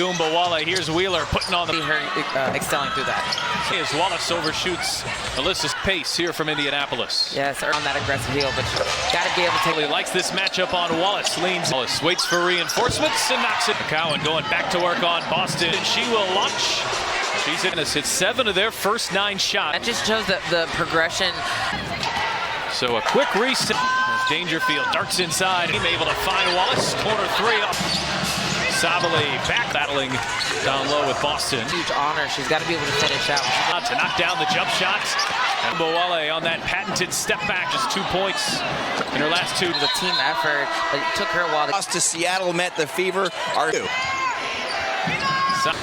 wnba. Here's Wheeler putting on her excelling through that. As Wallace overshoots Alyssa's pace here from Indianapolis. Yes, on that aggressive heel, but got to be able to take. He likes this matchup on Wallace. Leans. Wallace waits for reinforcements and knocks it. Cowan going back to work on Boston. And she will launch. She's in us. Hit 7 of their first 9 shots. That just shows the progression. So a quick reset. As Dangerfield darts inside. He's able to find Wallace. Corner 3 up. Sabali back battling down low with Boston. Huge honor. She's got to be able to finish out. To knock down the jump shots. wnba on that patented step back. Just 2 points in her last 2. The team effort. It took her a while to. Lost to Seattle, met the Fever.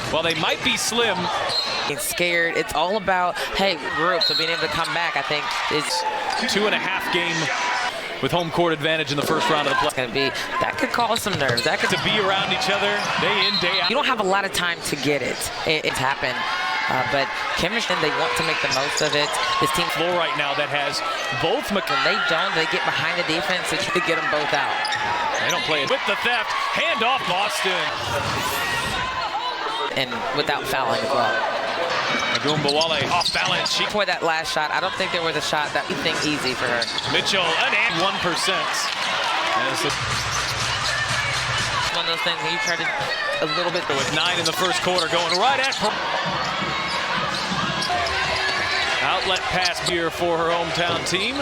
While they might be slim, being scared. It's all about, hey, group. So being able to come back, I think, is 2.5 game with home court advantage in the first round of the play. It's going to be, that could cause some nerves. That could to be around each other day in, day out. You don't have a lot of time to get it. It's happened. But chemistry, they want to make the most of it. This team floor right now that has both. When they don't, they get behind the defense to try to get them both out. They don't play it with the theft. Hand off Boston. And without fouling as well. wnba off balance. She for that last shot, I don't think there was a shot that we think easy for her. Mitchell, an 1%. One of those things that you try to a little bit. With 9 in the first quarter, going right at outlet pass here for her hometown team.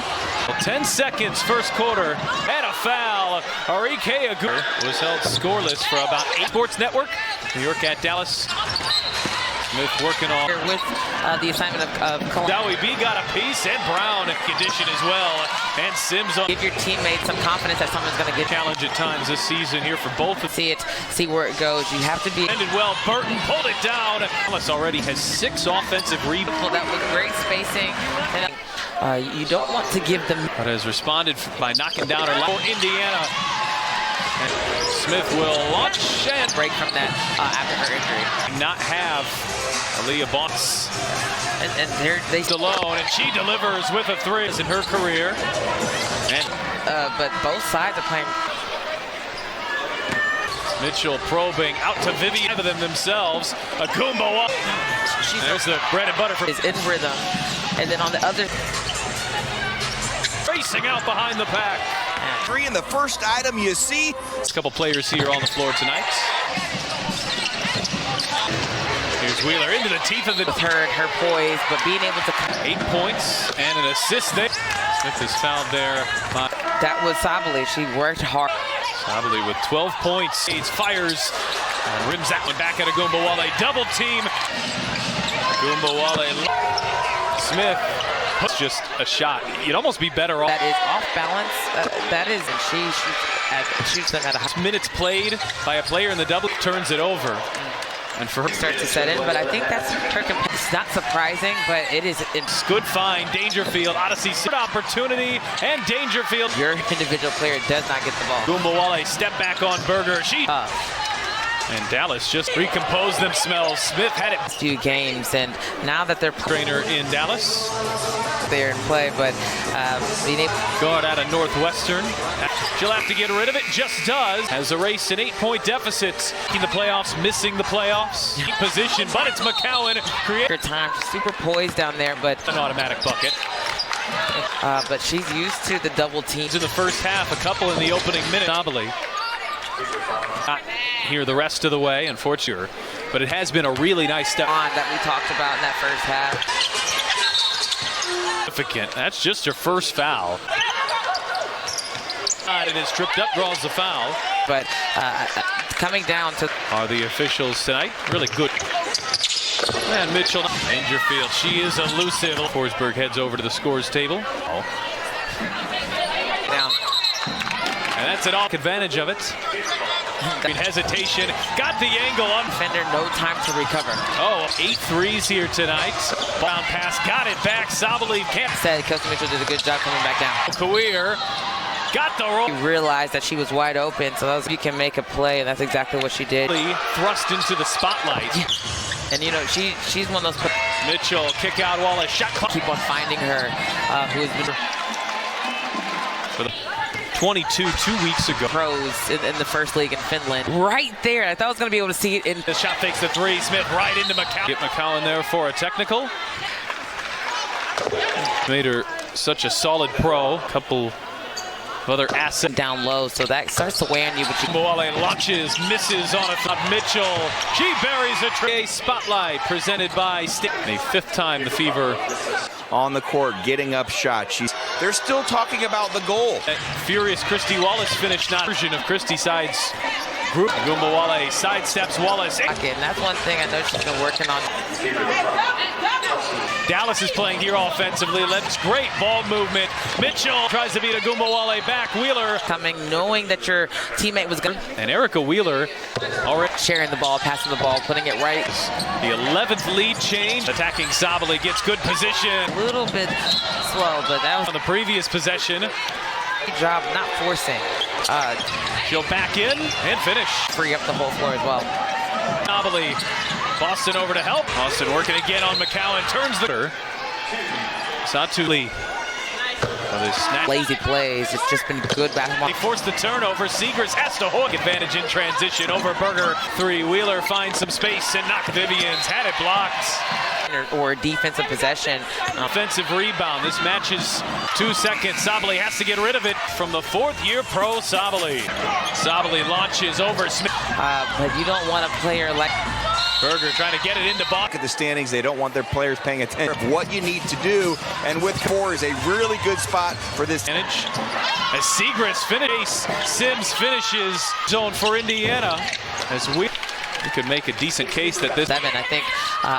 10 seconds, first quarter, and a foul. Hicago was held scoreless for about 8. Sports Network. New York at Dallas. Smith working on with the assignment of wnba got a piece, and Brown in condition as well. And Sims on. Give your teammates some confidence that someone's going to get challenge at times this season here for both. See where it goes. You have to be. Ended well. Burton pulled it down. Dallas already has 6 offensive rebounds. That was great spacing. And, you don't want to give them. But has responded by knocking down her for Indiana. And Smith will launch and break from that after her injury. Not have Aaliyah Boss. And they alone, and she delivers with a 3 in her career. And but both sides are playing. Mitchell probing out to Vivian of them themselves. wnba. There's the bread and butter for is in rhythm, and then on the other racing out behind the pack. 3 in the first item you see. A couple players here on the floor tonight. Here's Wheeler into the teeth of the her poise, but being able to 8 points and an assist there. Smith is fouled there. That was Sabali. She worked hard. Sabali with 12 points. He fires and rims that one back at wnba. Double team. wnba. Smith. It's just a shot. You'd almost be better off. That is off balance. That is, and she shoots them at a high. Minutes played by a player in the double, turns it over. And for her starts to set in, but I think that's her. It's not surprising, but it's good find. Dangerfield, Odyssey, opportunity, and Dangerfield. Your individual player does not get the ball. wnba step back on Berger. And Dallas just recomposed themselves. Smith had it. Few games, and now that they're trainer in Dallas, they're in play, but being able guard out of Northwestern. She'll have to get rid of it. Just does. Has a race an 8-point deficit. In the playoffs, missing the playoffs. Position, but it's McCowan. Her time, super poised down there, but an automatic bucket. But she's used to the double teams in the first half. A couple in the opening minute. Nobly. Not here the rest of the way, unfortunately, but it has been a really nice step on that we talked about in that first half. Significant. That's just her first foul. It is tripped up, draws the foul. But coming down to are the officials tonight really good. And Mitchell, Dangerfield, she is elusive. Forsberg heads over to the scores table. Down. And that's an all advantage of it. Hesitation, got the angle on defender, no time to recover. 8 threes here tonight. Brown pass, got it back. Sabali can't. Said Coach Mitchell did a good job coming back down. Career got the roll. He realized that she was wide open, so you can make a play, and that's exactly what she did. Thrust into the spotlight. And you know, she's one of those. Mitchell kick out Wallace, shot clock. Keep on finding her. 22 2 weeks ago. Pros in the first league in Finland. Right there. I thought I was going to be able to see it in. The shot fakes the three. Smith right into McCowan. Get McCowan there for a technical. Made her such a solid pro. Couple of other assets down low, so that starts to weigh on you. But Mwale launches, misses on a thought. Mitchell, she buries a tray. Spotlight presented by State. A fifth time the Fever on the court, getting up shots. They're still talking about the goal. Furious Christy Wallace finished not version of Christy sides group. Gumbawale sidesteps Wallace. And that's one thing I know she's been working on. Dallas is playing here offensively. Let's great ball movement. Mitchell tries to beat a Gumbawale back. Wheeler coming, knowing that your teammate was going. And Erica Wheeler already sharing the ball, passing the ball, putting it right. The 11th lead change. Attacking Sabali gets good position. A little bit slow, but that was on the previous possession. Good job not forcing. She'll back in and finish. Free up the whole floor as well. Sabali. Boston over to help. Boston working again on McCowan. Turns the. Satuli. Lazy plays. It's just been good basketball. He forced the turnover. Seegers has to hold advantage in transition over Berger. Three. Wheeler finds some space and knocked Vivian's. Had it blocked. Or defensive possession. Offensive rebound. This match is 2 seconds. Sabali has to get rid of it from the fourth-year pro Sabali. Sabali launches over Smith. But you don't want a player like Berger trying to get it into box. Look at the standings. They don't want their players paying attention of what you need to do. And with 4 is a really good spot for this. As Segrist finishes, Sims finishes zone for Indiana. As we could make a decent case that this. 7, I think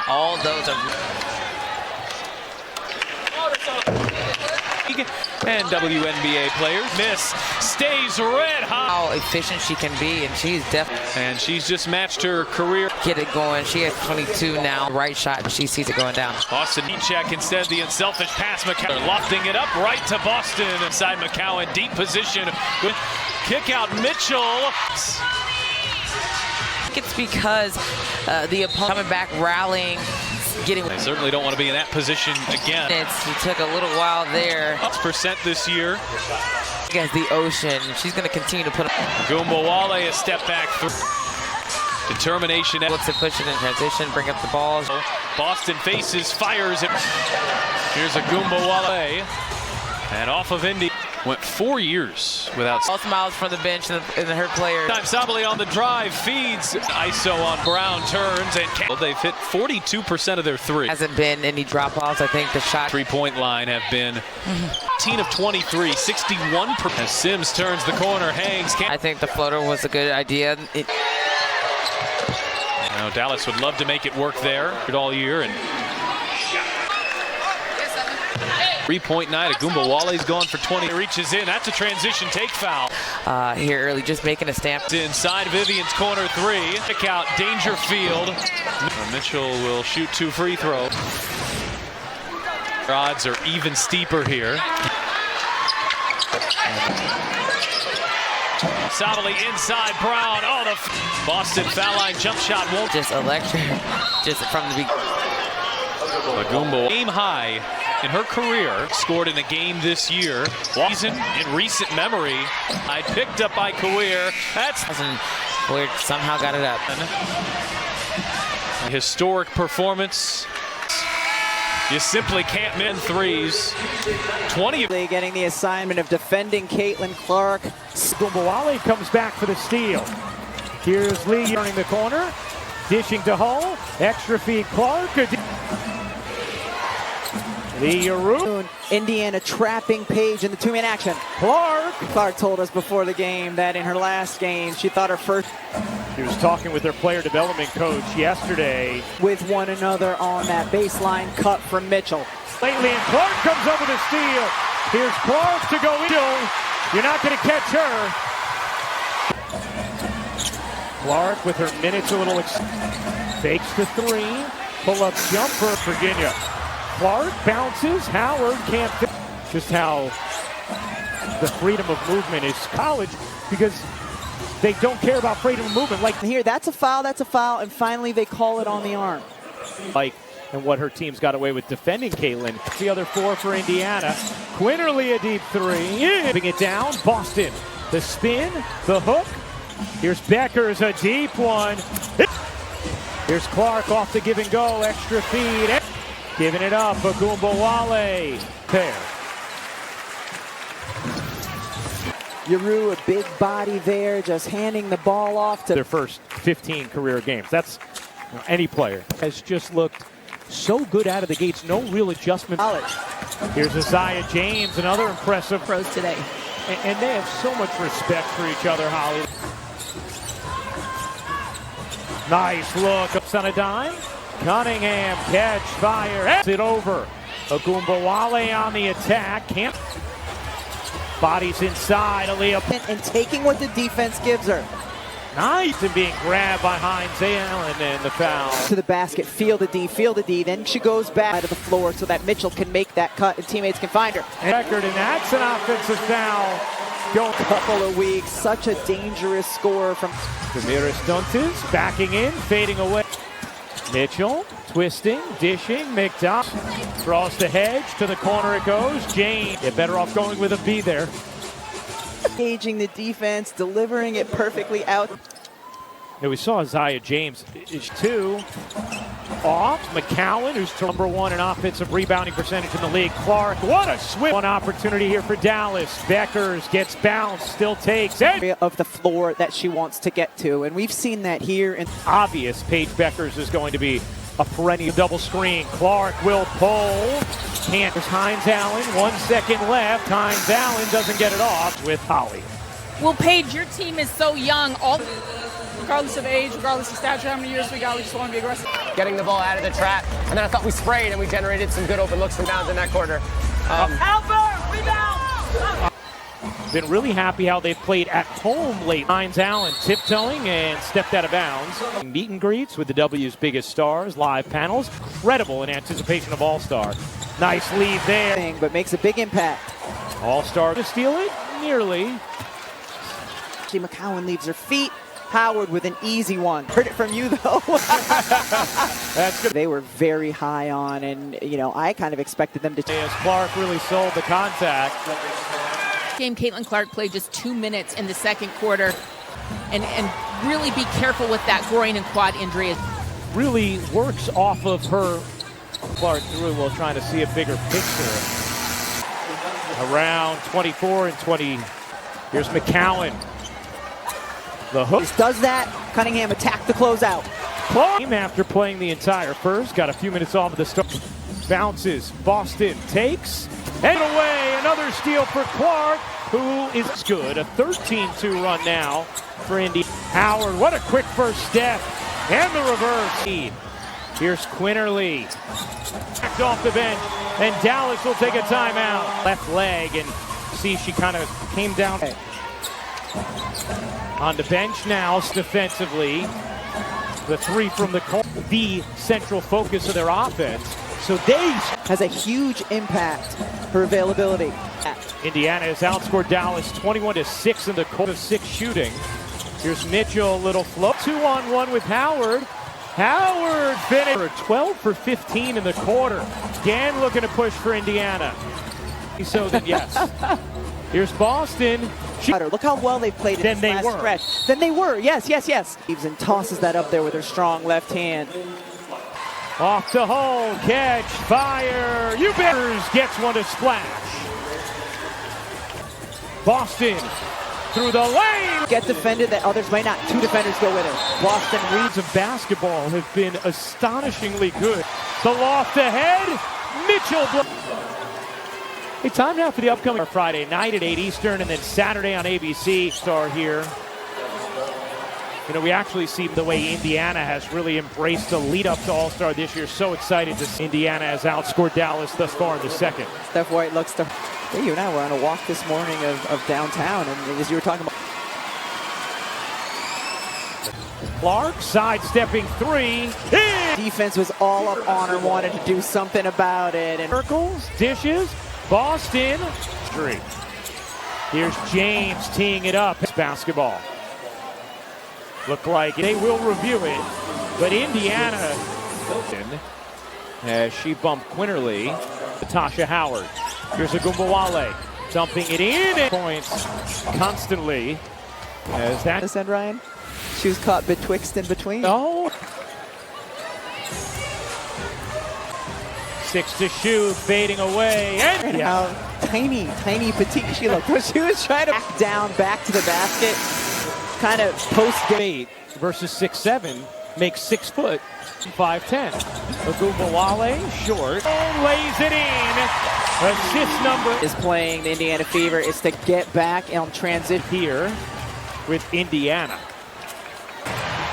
all those are. And WNBA players miss, stays red hot. How efficient she can be, and she's definitely. And she's just matched her career. Get it going. She has 22 now. Right shot, and she sees it going down. Boston check instead. The unselfish pass. McCowan lofting it up right to Boston. Inside McCowan, deep position. Good kick out Mitchell. It's because the opponent coming back, rallying, getting. They certainly don't want to be in that position again. It took a little while there. Percent this year. Against the ocean, she's going to continue to put. Gumbawale a step back through. Determination. Looks to push it in transition, bring up the balls. Boston faces, fires it. Here's a Gumbawale. And off of Indy. Went 4 years without. All smiles from the bench and her player. Time Sabali on the drive, feeds. ISO on Brown, turns and they've hit 42% of their three. Hasn't been any drop-offs. I think the shot. Three-point line have been 18 of 23, 61%. As Sims turns the corner, hangs. I think the floater was a good idea. Now Dallas would love to make it work there all year. And 3-point night. Gumbawale's gone for 20. Reaches in. That's a transition take foul. Here early, just making a stamp. Inside Vivian's corner 3. Kick out Dangerfield. Mitchell will shoot 2 free throws. Odds are even steeper here. Sabali inside Brown. Oh, the Boston foul line jump shot won't. Just electric. Just from the beginning. Gumbawale game high in her career, scored in a game this year. Season in recent memory. I picked up by Kawir. That's Kawir somehow got it up. A historic performance. You simply can't min threes. 20. Getting the assignment of defending Caitlin Clark. Gumbawale comes back for the steal. Here's Lee turning the corner, dishing to Hull. Extra feed Clark. Lee Yaru. Indiana trapping Page in the two-man action. Clark told us before the game that in her last game, she thought her first. She was talking with her player development coach yesterday. With one another on that baseline cut from Mitchell. Lately, and Clark comes over the steal. Here's Clark to go in. You're not going to catch her. Clark with her minutes a little. Fakes the 3. Pull-up jumper, Virginia. Clark bounces. Howard can't fit. Just how the freedom of movement is college, because they don't care about freedom of movement. Like here, that's a foul, and finally they call it on the arm. Like and what her team's got away with defending Caitlin. The other 4 for Indiana. Quinterly a deep 3. Bring it down. Boston. The spin. The hook. Here's Becker's a deep one. Here's Clark off the give and go. Extra feed. Giving it up. wnba. Pair. Yaru, a big body there, just handing the ball off to their first 15 career games. That's any player has just looked so good out of the gates. No real adjustment. Here's Isaiah James, another impressive pros today. And they have so much respect for each other, Holly. Nice look. Ups on a dime. Cunningham, catch, fire. It over. wnba on the attack. Can't. Bodies inside. Aaliyah. And taking what the defense gives her. Nice. And being grabbed by Hines Allen and the foul. To the basket. Feel the D. Then she goes back to the floor so that Mitchell can make that cut and teammates can find her. Record, and that's an offensive foul. Go a couple of weeks. Such a dangerous score from Damiris Duntes backing in, fading away. Mitchell twisting, dishing. McDonald draws the hedge to the corner. It goes. Jane, you're better off going with a B there. Engaging the defense, delivering it perfectly out. Now we saw Isaiah James is 2 off. McCowan, who's number 1 in offensive rebounding percentage in the league. Clark, what a swift one opportunity here for Dallas. Beckers gets bounced, still takes it. Of the floor that she wants to get to, and we've seen that here. And obvious, Paige Beckers is going to be a perennial double screen. Clark will pull. Can't. There's Hines Allen, 1 second left. Hines Allen doesn't get it off with Holly. Well, Paige, your team is so young. Regardless of age, regardless of stature, how many years we got, we just want to be aggressive. Getting the ball out of the trap, and then I thought we sprayed and we generated some good open looks from downs in that quarter. Been really happy how they've played at home late. Hines Allen tiptoeing and stepped out of bounds. Meet and greets with the W's biggest stars, live panels. Incredible in anticipation of All-Star. Nice lead there. But makes a big impact. All-Star to steal it? Nearly. McCowan leaves her feet. Howard with an easy one. Heard it from you, though. That's good. They were very high on, and, you know, I kind of expected them to. As Clark really sold the contact. Game, Caitlin Clark played just 2 minutes in the second quarter, and really be careful with that groin and quad injury. Really works off of her. Clark really well trying to see a bigger picture. Around 24 and 20. Here's McCowan. The hook. Does that. Cunningham attacked the closeout. After playing the entire first, got a few minutes off of the start. Bounces. Boston takes. And away. Another steal for Clark, who is good. A 13-2 run now for Indy. Howard, what a quick first step. And the reverse. Here's Quinterly. Backed off the bench. And Dallas will take a timeout. Left leg, and see she kind of came down. On the bench now, defensively. The 3 from the corner, the central focus of their offense. So they has a huge impact, her availability. Indiana has outscored Dallas 21-6 in the quarter of 6 shooting. Here's Mitchell, little float. 2-on-1 with Howard. Howard finished 12 for 15 in the quarter. Again looking to push for Indiana. So then yes. Here's Boston. Look how well they played in this last stretch. Then they were. Yes. And tosses that up there with her strong left hand. Off the hole, catch, fire. You betters gets one to splash. Boston through the lane. Get defended that others might not. 2 defenders go with her. Boston reads of basketball have been astonishingly good. The loft ahead. Mitchell. Hey, time now for the upcoming Friday night at 8 Eastern and then Saturday on ABC. Star here. You know, we actually see the way Indiana has really embraced the lead up to All-Star this year. So excited to see Indiana has outscored Dallas thus far in the second. Steph White looks to. Hey, you and I were on a walk this morning of downtown, and as you were talking about. Clark sidestepping 3. Defense was all up on her, wanted to do something about it. And circles, dishes, Boston. Here's James teeing it up. It's basketball. Look like they will review it, but Indiana as she bumped Quinterly. Natasha Howard. Here's Agumbawale dumping it in. And points constantly as that. This end, Ryan. She was caught betwixt and between. Oh. 6 to shoot, fading away. And how tiny petite she looked. When she was trying to back down, back to the basket, kind of post game. 8 versus 6'7", makes 6 foot, 5'10". Agumbawale short and lays it in. Assist number Is playing the Indiana Fever is to get back and transit here with Indiana.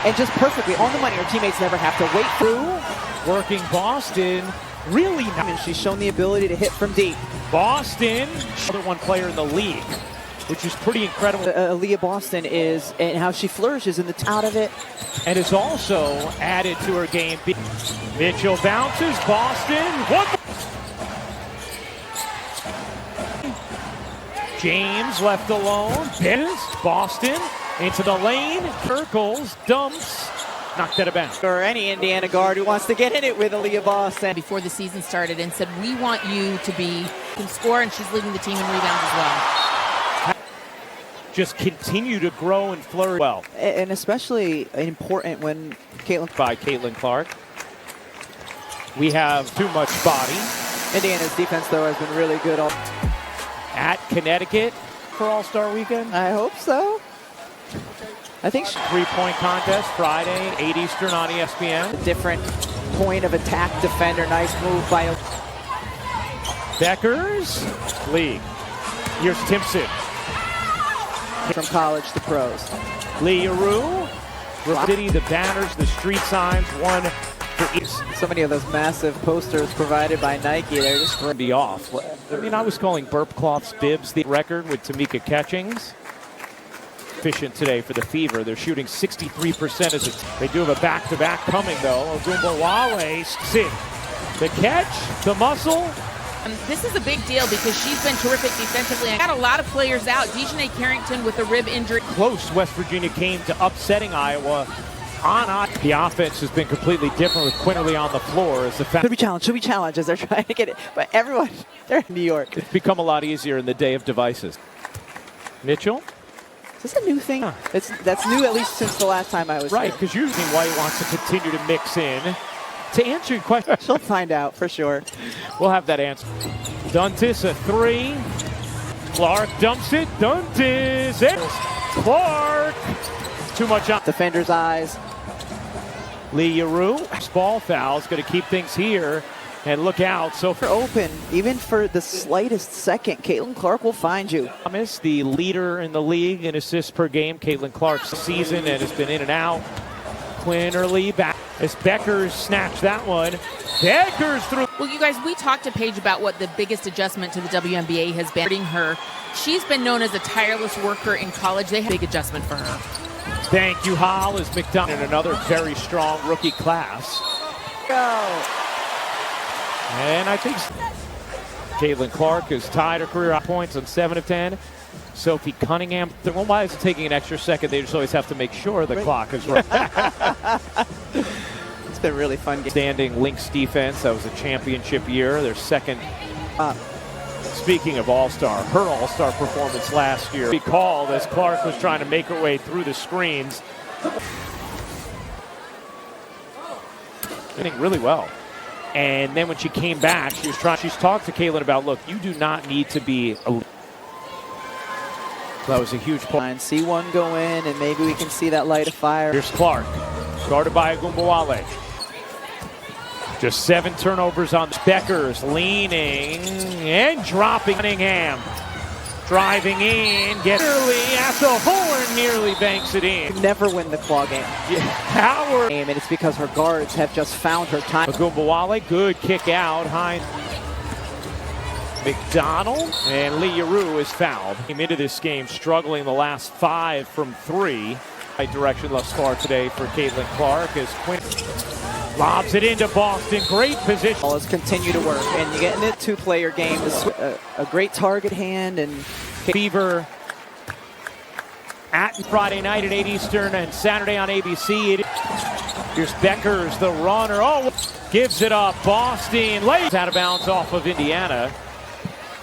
and just perfectly on the money. Her teammates never have to wait through. Working Boston, really nice. And she's shown the ability to hit from deep. Boston, other one player in the league, which is pretty incredible. Aaliyah Boston is, and how she flourishes in the out of it. And is also added to her game. Mitchell bounces, Boston, what? James left alone, Boston into the lane, circles, dumps, knocked out of bounds. Or any Indiana guard who wants to get in it with Aaliyah Boston. Before the season started and said, we want you to can score, and she's leading the team in rebounds as well. Just continue to grow and flourish well. And especially important when By Caitlin Clark. We have too much body. Indiana's defense, though, has been really good. At Connecticut for All-Star Weekend. I hope so. I think Three-point contest Friday, 8 Eastern on ESPN. a different point of attack defender. Nice move by Beckers, league. Here's Timpson. from college to pros. Lee Aru, graffiti, the banners, the street signs, one for each. So many of those massive posters provided by Nike. They're just To be off. I mean, I was calling Burp Cloth's bibs the record with Tamika Catchings. Efficient today for the Fever. They're shooting 63% as they do have a back-to-back coming, though. Agumbawale, sit. The catch, the muscle. This is a big deal because she's been terrific defensively. I got a lot of players out. Dejanay Carrington with a rib injury. Close, West Virginia came to upsetting Iowa. The offense has been completely different with Quinterly on the floor. As the should be challenged as they're trying to get it. But everyone, they're in New York. It's become a lot easier in the day of devices. Mitchell? Is this a new thing? That's new at least since the last time I was Right, here. because usually White wants to continue to mix in. To answer your question, She'll find out for sure. we'll have that answer. Duntis, a 3. Clark dumps it. Duntis. Clark. Too much on Defender's eyes. Lee Aru. Ball foul's going to keep things here. And look out. So For open, even for the slightest second, Caitlin Clark will find you. Thomas, the leader in the league in assists per game. Caitlin Clark's season and has been in and out. Quinterly back as Beckers snatched that one. Beckers through. Well, you guys, we talked to Paige about what the biggest adjustment to the WNBA has been. Her, she's been known as a tireless worker in college. They had a big adjustment for her. Thank you, Hall, as McDonald in another very strong rookie class. Go. And I think Caitlin Clark has tied her career points on 7 of 10. Sophie Cunningham. Well, why is it taking an extra second? They just always have to make sure the clock is right. It's been a really fun game. Standing Lynx defense. That was a championship year. Their second. Speaking of All-Star, her All-Star performance last year. She called as Clark was trying to make her way through the screens. Hitting really well. And then when she came back, she's talked to Caitlin about, look, you do not need to be a. That was a huge point. See one go in, and maybe we can see that light of fire. Here's Clark, guarded by Agumbawale. Just 7 turnovers on Beckers, leaning and dropping Cunningham. Driving in, gets early at the horn, nearly banks it in. Never win the claw game. Howard. And it's because her guards have just found her time. Agumbawale, good kick out. Hines. McDonald and Lee Aru is fouled. Came into this game struggling the last 5 from 3. Right direction thus far today for Caitlin Clark as Quinn lobs it into Boston. Great position. Let's continue to work. And you get in a 2-player game. A great target hand. And Fever at Friday night at 8 Eastern and Saturday on ABC. Here's Beckers, the runner. Oh, gives it up. Boston lays out of bounds off of Indiana.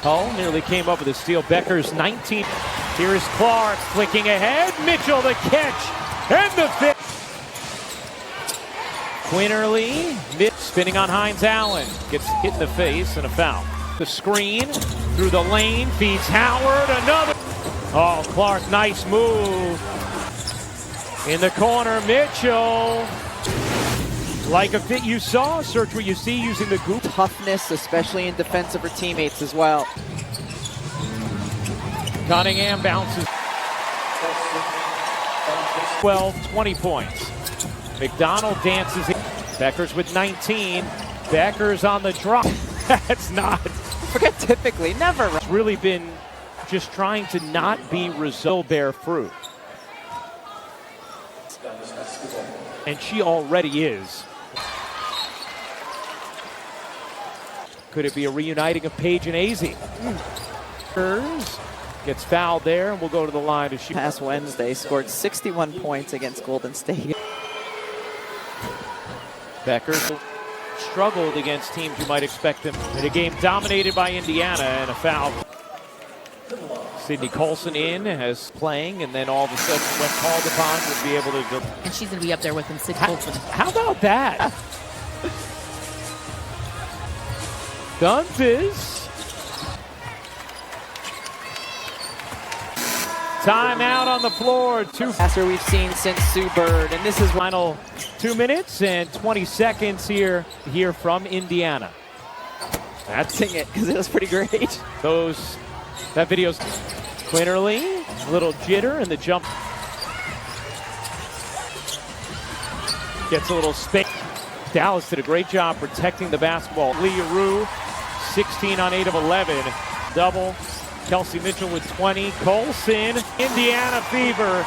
Hull nearly came up with a steal. Beckers 19. Here's Clark flicking ahead. Mitchell the catch and the fit. Quinterly spinning on Hines Allen. Gets hit in the face and a foul. The screen through the lane feeds Howard. Another. Oh, Clark, nice move. In the corner, Mitchell. Like a fit you saw, search what you see using the goop. Toughness, especially in defense of her teammates as well. Cunningham bounces. 12, 20 points. McDonald dances in. Beckers with 19. Beckers on the drop. That's not. Forget typically, never. It's really been just trying to not be result bear fruit. And she already is. Could it be a reuniting of Paige and Azzi? Gets fouled there, and we'll go to the line to shoot. Past Wednesday, scored 61 points against Golden State. Beckers struggled against teams you might expect them in a game dominated by Indiana, and a foul. Sydney Colson in as playing, and then all of a sudden, when called upon, would be able to go. And she's going to be up there with him, Sydney Colson. How about that? Dunces. Timeout on the floor. Two Passer we've seen since Sue Bird, and this is final 2 minutes and 20 seconds here from Indiana. That's sing it because it was pretty great. That video's Quinterly, a little jitter, and the jump gets a little space. Dallas did a great job protecting the basketball. Leroux, 16 on 8 of 11. Double. Kelsey Mitchell with 20. Colson, Indiana fever.